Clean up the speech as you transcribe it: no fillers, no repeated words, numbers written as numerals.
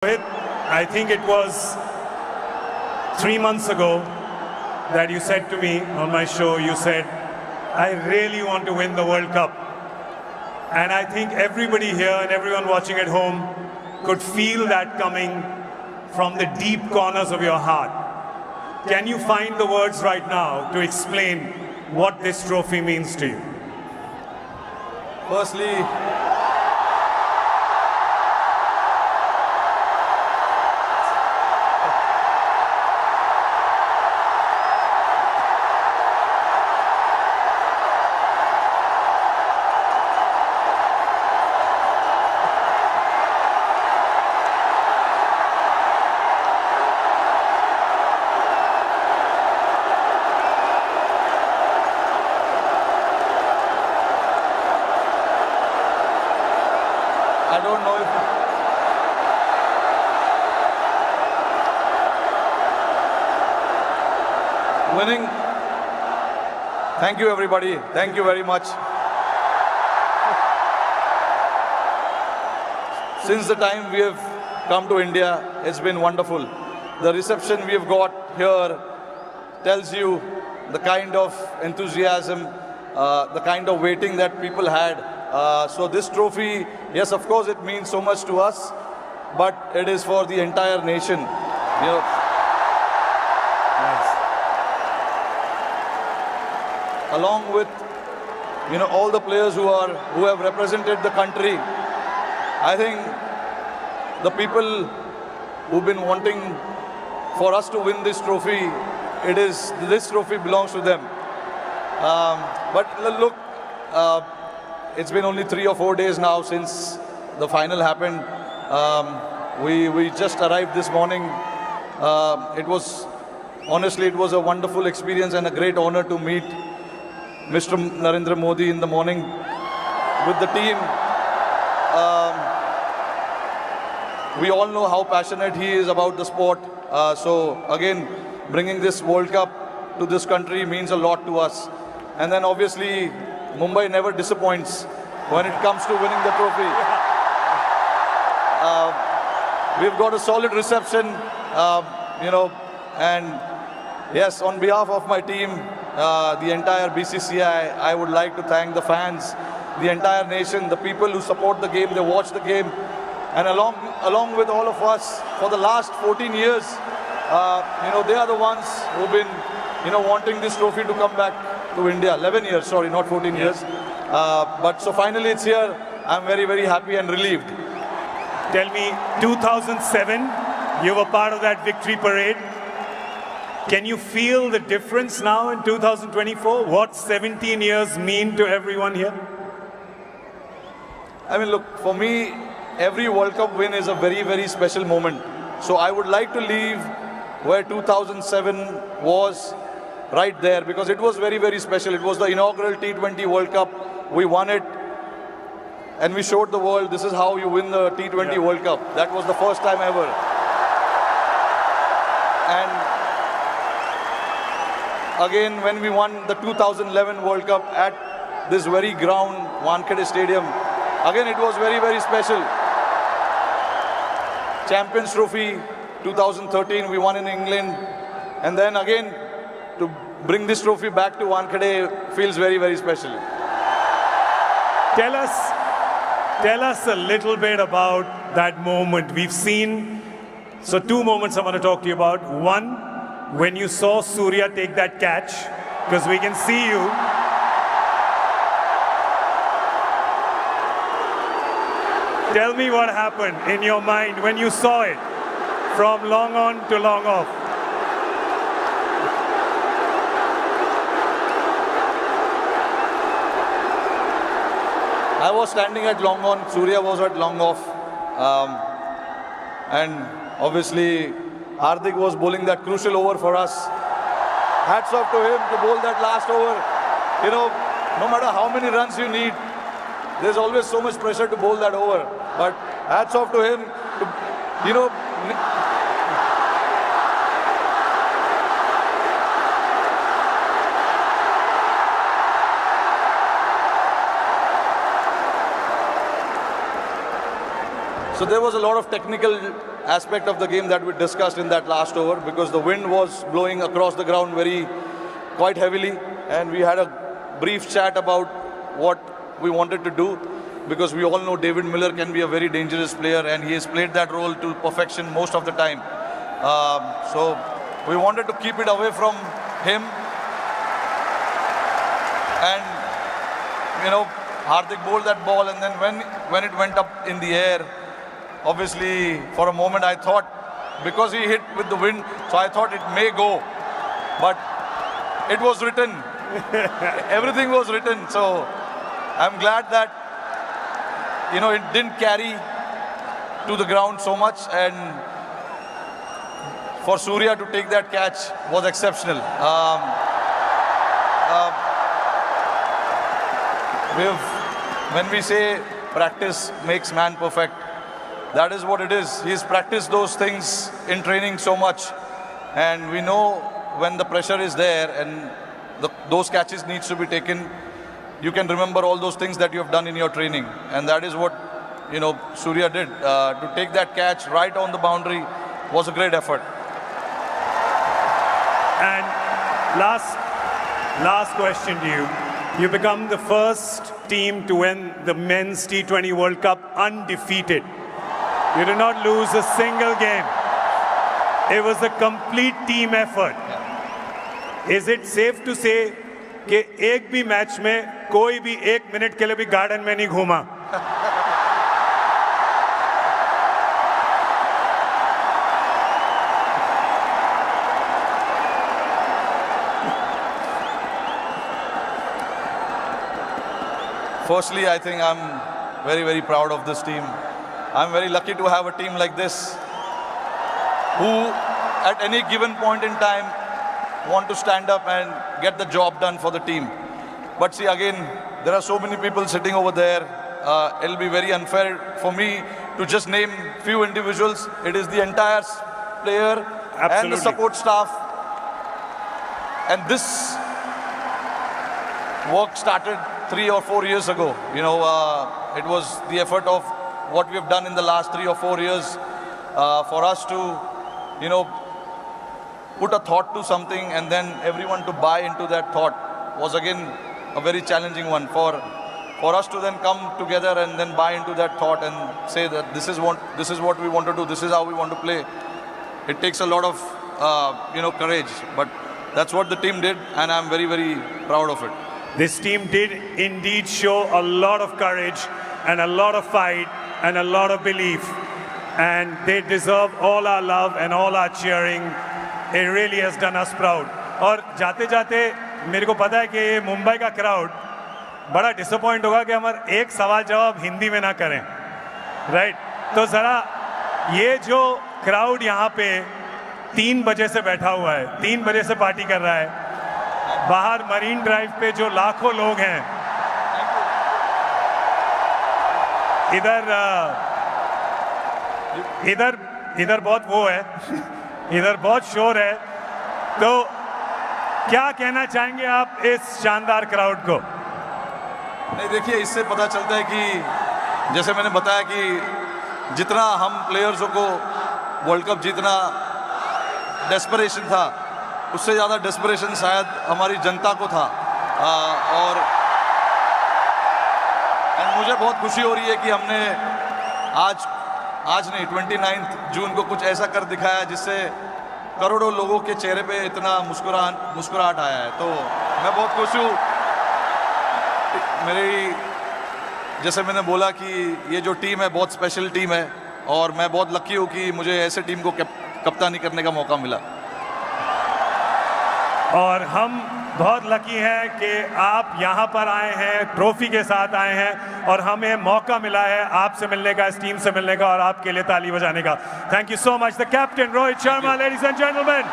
Rohit, I think it was 3 months ago that you said to me on my show, you said, I really want to win the World Cup. And I think everybody here and everyone watching at home could feel that coming from the deep corners of your heart. Can you find the words right now to explain what this trophy means to you? Firstly, I don't know if winning. Thank you, everybody. Thank you very much. Since the time we have come to India, it's been wonderful. The reception we have got here tells you the kind of enthusiasm, the kind of waiting that people had. So this trophy, yes, of course, it means so much to us, but it is for the entire nation. You know, along with all the players who have represented the country. I think the people who've been wanting for us to win this trophy, this trophy belongs to them. But look, it's been only 3 or 4 days now since the final happened. We just arrived this morning. Honestly, it was a wonderful experience and a great honor to meet Mr. Narendra Modi in the morning with the team. We all know how passionate he is about the sport. So again, bringing this World Cup to this country means a lot to us. And then obviously, Mumbai never disappoints when it comes to winning the trophy. We've got a solid reception, and yes, on behalf of my team, the entire BCCI, I would like to thank the fans, the entire nation, the people who support the game, they watch the game, and along with all of us for the last 14 years, they are the ones who've been, wanting this trophy to come back to India. 11 years, sorry, not 14 years. But so finally it's here. I'm very, very happy and relieved. Tell me, 2007, you were part of that victory parade. Can you feel the difference now in 2024? What 17 years mean to everyone here? I mean, look, for me, every World Cup win is a very, very special moment. So I would like to leave where 2007 was, right there, because it was very, very special. It was the inaugural T20 World Cup. We won it, and we showed the world this is how you win the T20 World Cup. That was the first time ever. And again, when we won the 2011 World Cup at this very ground, Wankhede Stadium, again, it was very, very special. Champions Trophy 2013, we won in England. And then again, to bring this trophy back to Wankhede feels very, very special. Tell us a little bit about that moment. We've seen, so 2 moments I want to talk to you about. One, when you saw Surya take that catch, because we can see you. Tell me what happened in your mind when you saw it from long on to long off. I was standing at long on, Surya was at long off. And obviously, Hardik was bowling that crucial over for us. Hats off to him to bowl that last over. No matter how many runs you need, there's always so much pressure to bowl that over. But hats off to him to, So there was a lot of technical aspect of the game that we discussed in that last over, because the wind was blowing across the ground quite heavily, and we had a brief chat about what we wanted to do, because we all know David Miller can be a very dangerous player, and he has played that role to perfection most of the time. So we wanted to keep it away from him, and Hardik bowled that ball, and then when it went up in the air, obviously for a moment I thought, because he hit with the wind, so I thought it may go, but it was written. Everything was written, so I'm glad that it didn't carry to the ground so much, and for Surya to take that catch was exceptional. When we say practice makes man perfect, that is what it is. He's practiced those things in training so much, and we know when the pressure is there and those catches needs to be taken, you can remember all those things that you have done in your training, and that is what Surya did. To take that catch right on the boundary was a great effort. And last question to you. You become the first team to win the Men's T20 World Cup undefeated. You did not lose a single game. It was a complete team effort. Is it safe to say कि एक भी match में कोई भी 1 minute के लिए भी garden में नहीं घूमा? Firstly, I think I'm very, very proud of this team. I'm very lucky to have a team like this who, at any given point in time, want to stand up and get the job done for the team. But see, again, there are so many people sitting over there. It'll be very unfair for me to just name few individuals. It is the entire player and the support staff. And this work started 3 or 4 years ago. It was the effort of what we have done in the last 3 or 4 years for us to, put a thought to something, and then everyone to buy into that thought was again a very challenging one. For us to then come together and then buy into that thought and say that this is what we want to do, this is how we want to play. It takes a lot of courage, but that's what the team did, and I'm very, very proud of it. This team did indeed show a lot of courage and a lot of fight and a lot of belief, and they deserve all our love and all our cheering. It really has done us proud. और जाते जाते मेरे को पता है कि ये मुंबई का क्राउड बड़ा डिसअपॉइंट होगा कि हमारे एक सवाल जवाब हिंदी में ना करें, राइट? तो ज़रा ये जो क्राउड यहाँ पे 3 बजे से बैठा हुआ है, 3 बजे से पार्टी कर रहा है, बाहर मरीन ड्राइव पे जो लाखों लोग हैं, इधर बहुत वो है, इधर बहुत शोर है, तो क्या कहना चाहेंगे आप इस शानदार क्राउड को? नहीं, देखिए, इससे पता चलता है कि जैसे मैंने बताया कि जितना हम प्लेयर्सों को वर्ल्ड कप जीतना डेस्परेशन था, उससे ज़्यादा डेस्परेशन शायद हमारी जनता को था। और मुझे बहुत खुशी हो रही है कि हमने आज नहीं 29 जून को कुछ ऐसा कर दिखाया जिससे करोड़ों लोगों के चेहरे पे इतना मुस्कुराहट आया है। तो मैं बहुत खुश हूँ। जैसे मैंने बोला कि ये जो टीम है बहुत स्पेशल टीम है, और मैं बहुत लकी हूँ कि मुझे ऐसे टीम को कप्तानी करने का मौका मिला। और हम बहुत लकी हैं कि आप यहाँ पर आए हैं, ट्रॉफी के साथ आए हैं, और हमें मौका मिला है आपसे मिलने का, इस टीम से मिलने का, और आपके लिए ताली बजाने का। Thank you so much the captain Rohit Sharma, ladies and gentleman.